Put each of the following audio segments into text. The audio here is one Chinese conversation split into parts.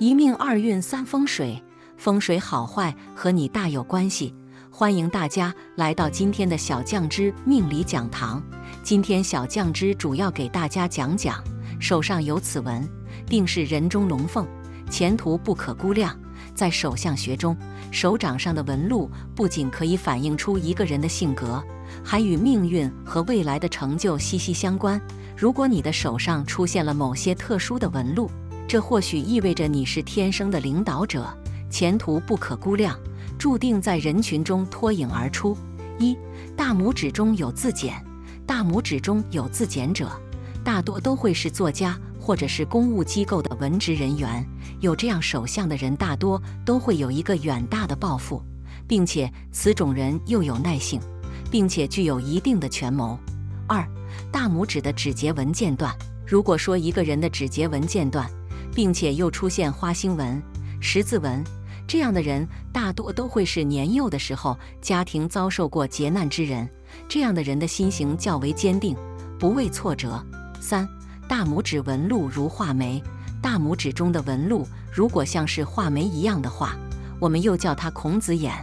一命二运三风水，风水好坏和你大有关系。欢迎大家来到今天的小酱之命理讲堂。今天小酱之主要给大家讲讲，手上有此纹，定是人中龙凤，前途不可估量。在手相学中，手掌上的纹路不仅可以反映出一个人的性格，还与命运和未来的成就息息相关。如果你的手上出现了某些特殊的纹路，这或许意味着你是天生的领导者，前途不可估量，注定在人群中脱颖而出。一、大拇指中有字茧。大拇指中有字茧者，大多都会是作家或者是公务机构的文职人员。有这样手相的人，大多都会有一个远大的抱负，并且此种人又有耐性，并且具有一定的权谋。二、大拇指的指节纹间断。如果说一个人的指节纹间断，并且又出现花心纹、十字纹，这样的人大多都会是年幼的时候家庭遭受过劫难之人。这样的人的心型较为坚定，不畏挫折。三、大拇指纹路如画眉。大拇指中的纹路如果像是画眉一样的话，我们又叫它孔子眼，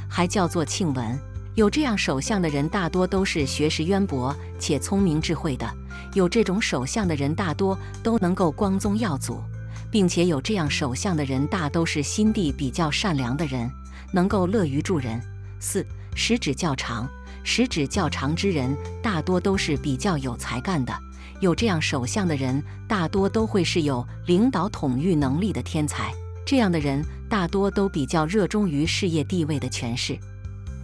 还叫做庆纹。有这样手相的人大多都是学识渊博且聪明智慧的。有这种手相的人大多都能够光宗耀祖，并且有这样手相的人大都是心地比较善良的人，能够乐于助人。四、食指较长。食指较长之人大多都是比较有才干的。有这样手相的人大多都会是有领导统御能力的天才。这样的人大多都比较热衷于事业地位的权势，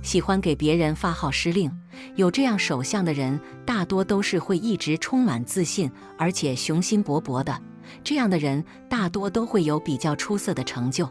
喜欢给别人发号施令。有这样手相的人大多都是会一直充满自信，而且雄心勃勃的。这样的人大多都会有比较出色的成就。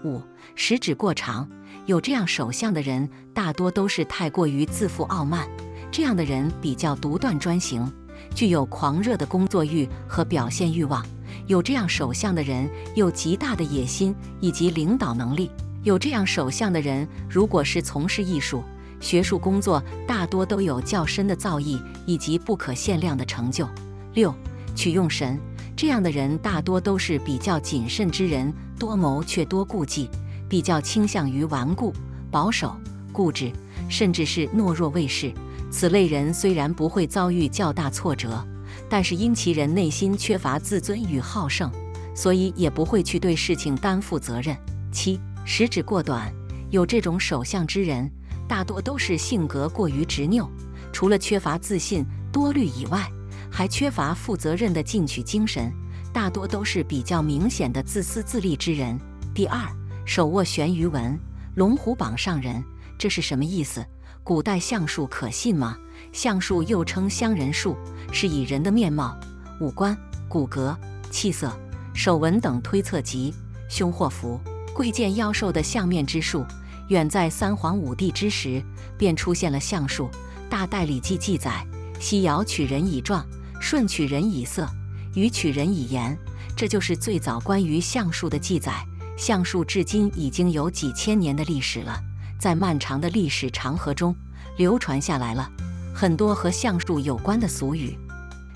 五、食指过长。有这样手相的人大多都是太过于自负傲慢。这样的人比较独断专行，具有狂热的工作欲和表现欲望。有这样手相的人有极大的野心以及领导能力。有这样手相的人如果是从事艺术、学术工作，大多都有较深的造诣以及不可限量的成就。六、取用神。这样的人大多都是比较谨慎之人，多谋却多顾忌，比较倾向于顽固、保守、固执，甚至是懦弱畏事。此类人虽然不会遭遇较大挫折，但是因其人内心缺乏自尊与好胜，所以也不会去对事情担负责任。七、食指过短。有这种手相之人大多都是性格过于执拗，除了缺乏自信、多虑以外，还缺乏负责任的进取精神，大多都是比较明显的自私自利之人。第二，手握悬鱼纹，龙虎榜上人，这是什么意思？古代相术可信吗？相术又称相人术，是以人的面貌、五官、骨骼、气色、手纹等推测吉、凶祸福、贵贱妖寿的相面之术。远在三皇五帝之时，便出现了相术。大代礼记记载：西尧取人以状，舜取人以色，禹取人以言。这就是最早关于相术的记载。相术至今已经有几千年的历史了，在漫长的历史长河中流传下来了很多和相术有关的俗语。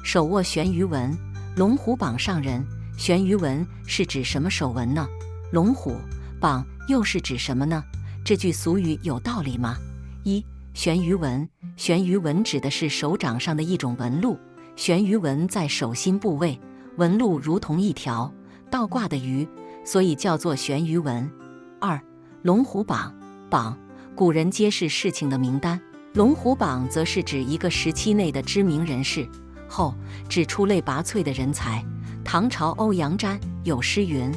手握悬鱼纹，龙虎榜上人。悬鱼纹是指什么手纹呢？龙虎榜又是指什么呢？这句俗语有道理吗？一、悬鱼纹。悬鱼纹指的是手掌上的一种纹路，悬鱼纹在手心部位，纹路如同一条倒挂的鱼，所以叫做悬鱼纹。二、龙虎榜。榜，古人揭示事情的名单，龙虎榜则是指一个时期内的知名人士。后，指出类拔萃的人才。唐朝欧阳詹有诗云：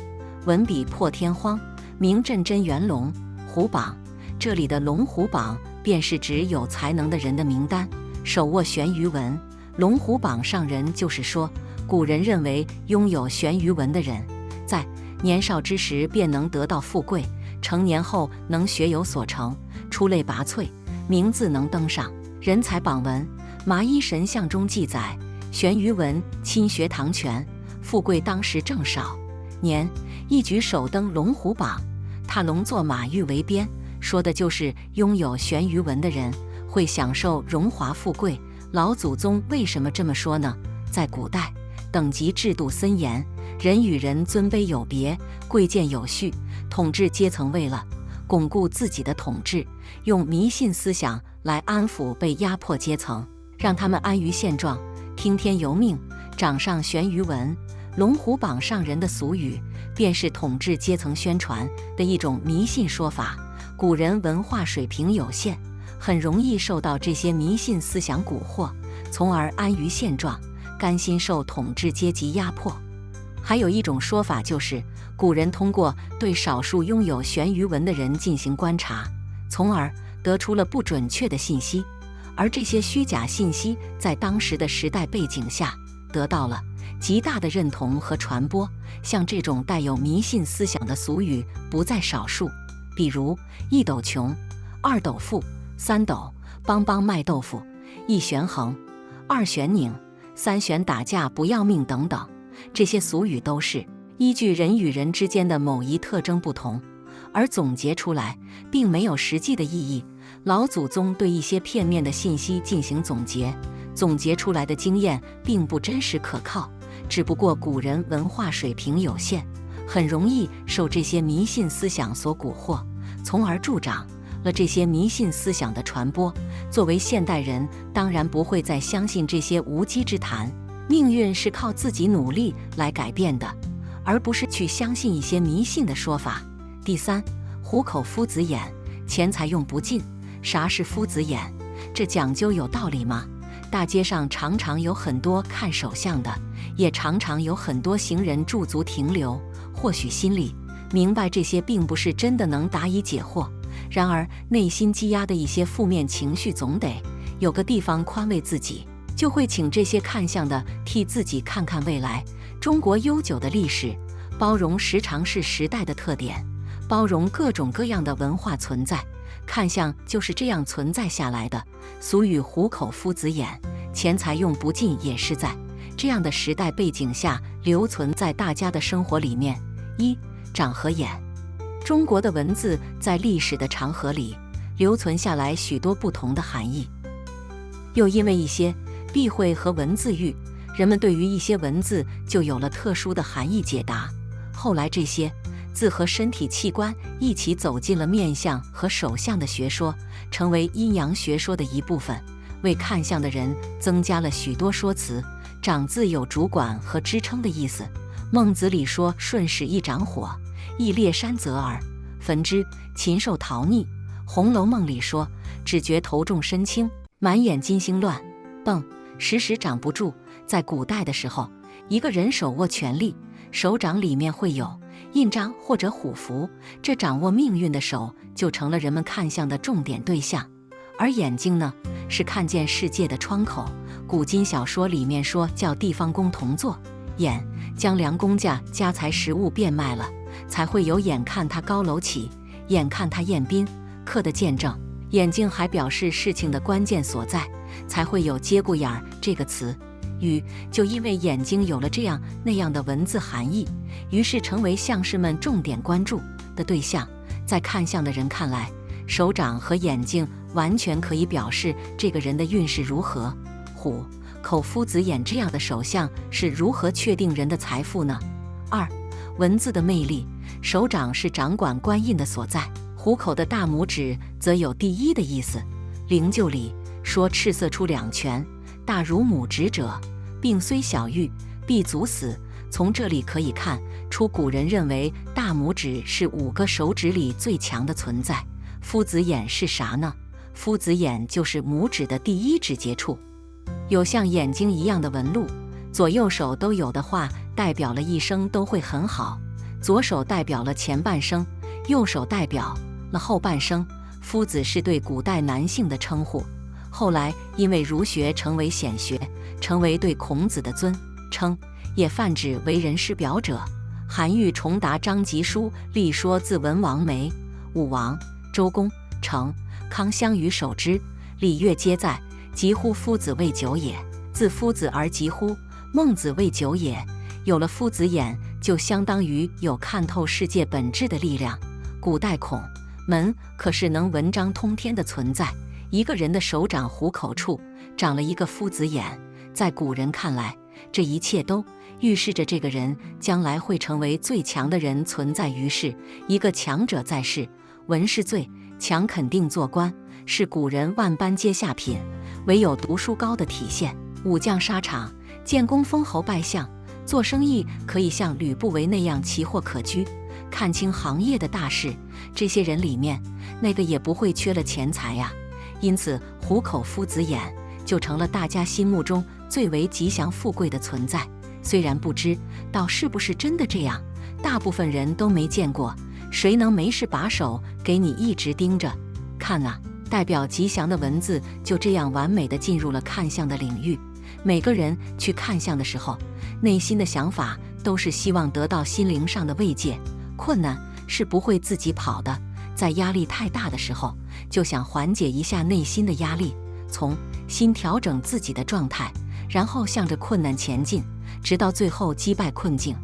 文笔破天荒，名震真元龙虎榜。这里的龙虎榜便是指有才能的人的名单。手握悬鱼纹，龙虎榜上人，就是说古人认为拥有悬鱼纹的人在年少之时便能得到富贵，成年后能学有所成，出类拔萃，名字能登上人才榜文。麻衣神相中记载：悬鱼纹亲学唐拳，富贵当时正少年，一举首登龙虎榜，踏龙坐马玉为鞭。说的就是拥有悬鱼纹的人会享受荣华富贵。老祖宗为什么这么说呢？在古代，等级制度森严，人与人尊卑有别，贵贱有序。统治阶层为了巩固自己的统治，用迷信思想来安抚被压迫阶层，让他们安于现状，听天由命，掌上悬鱼纹，龙虎榜上人的俗语，便是统治阶层宣传的一种迷信说法。古人文化水平有限，很容易受到这些迷信思想蛊惑，从而安于现状，甘心受统治阶级压迫。还有一种说法就是，古人通过对少数拥有悬鱼纹的人进行观察，从而得出了不准确的信息，而这些虚假信息在当时的时代背景下得到了极大的认同和传播。像这种带有迷信思想的俗语不在少数，比如一斗穷、二斗富、三斗帮帮卖豆腐、一悬横、二悬拧、三悬打架不要命等等。这些俗语都是依据人与人之间的某一特征不同而总结出来，并没有实际的意义。老祖宗对一些片面的信息进行总结，总结出来的经验并不真实可靠，只不过古人文化水平有限，很容易受这些迷信思想所蛊惑，从而助长了这些迷信思想的传播。作为现代人，当然不会再相信这些无稽之谈，命运是靠自己努力来改变的，而不是去相信一些迷信的说法。第三，虎口夫子眼，钱财用不尽。啥是夫子眼？这讲究有道理吗？大街上常常有很多看手相的，也常常有很多行人驻足停留，或许心里明白这些并不是真的能答疑解惑，然而内心积压的一些负面情绪总得有个地方宽慰自己，就会请这些看相的替自己看看未来。中国悠久的历史，包容时常是时代的特点，包容各种各样的文化存在，看相就是这样存在下来的。俗语虎口夫子眼，钱财用不尽，也是在这样的时代背景下留存在大家的生活里面。一、长合眼。中国的文字在历史的长河里留存下来许多不同的含义，又因为一些避讳和文字狱，人们对于一些文字就有了特殊的含义解答。后来这些字和身体器官一起走进了面相和手相的学说，成为阴阳学说的一部分，为看相的人增加了许多说辞。长字有主管和支撑的意思，孟子里说顺势一掌火，亦列山泽耳，焚之，禽兽逃匿。红楼梦里说只觉头重身轻，满眼金星乱蹦，时时掌不住。在古代的时候，一个人手握权力，手掌里面会有印章或者虎符，这掌握命运的手就成了人们看相的重点对象。而眼睛呢，是看见世界的窗口。古今小说里面说叫地方公同坐眼，将良公家家财食物变卖了，才会有眼看他高楼起，眼看他宴宾客的见证。眼睛还表示事情的关键所在，才会有节骨眼儿这个词语。就因为眼睛有了这样那样的文字含义，于是成为相士们重点关注的对象。在看相的人看来，手掌和眼睛完全可以表示这个人的运势如何。虎口夫子眼这样的手相是如何确定人的财富呢？二、文字的魅力。手掌是掌管官印的所在，虎口的大拇指则有第一的意思。灵鹫里说赤色出两拳，大如拇指者，病虽小愈，必足死。从这里可以看出古人认为大拇指是5个手指里最强的存在。夫子眼是啥呢？夫子眼就是拇指的第一指节处，有像眼睛一样的纹路，左右手都有的话，代表了一生都会很好。左手代表了前半生，右手代表了后半生。夫子是对古代男性的称呼，后来因为儒学成为显学，成为对孔子的尊称，也泛指为人师表者。韩愈重答张籍书立说自文王梅、武王、周公、成、康相与守之，礼乐皆在，疾呼夫子谓久也。自夫子而疾呼，孟子谓久也。有了夫子眼，就相当于有看透世界本质的力量。古代孔门可是能文章通天的存在，一个人的手掌虎口处长了一个夫子眼，在古人看来，这一切都预示着这个人将来会成为最强的人存在于世。一个强者在世，文是最强，肯定做官，是古人万般皆下品，唯有读书高的体现。武将沙场，建功封侯拜相，做生意可以像吕不韦那样奇货可居，看清行业的大事。这些人里面，那个也不会缺了钱财呀。因此，虎口夫子眼就成了大家心目中最为吉祥富贵的存在。虽然不知道是不是真的这样，大部分人都没见过，谁能没事把手给你一直盯着看啊？代表吉祥的文字就这样完美地进入了看相的领域。每个人去看相的时候，内心的想法都是希望得到心灵上的慰藉，困难是不会自己跑的。在压力太大的时候，就想缓解一下内心的压力，从心调整自己的状态，然后向着困难前进，直到最后击败困境，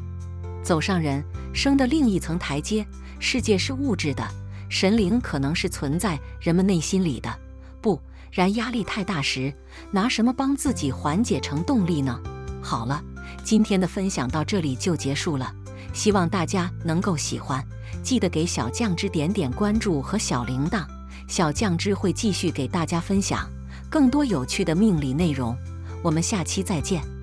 走上人生的另一层台阶。世界是物质的，神灵可能是存在人们内心里的，不然压力太大时，拿什么帮自己缓解成动力呢？好了，今天的分享到这里就结束了，希望大家能够喜欢，记得给小酱汁点点关注和小铃铛，小酱汁会继续给大家分享更多有趣的命理内容，我们下期再见。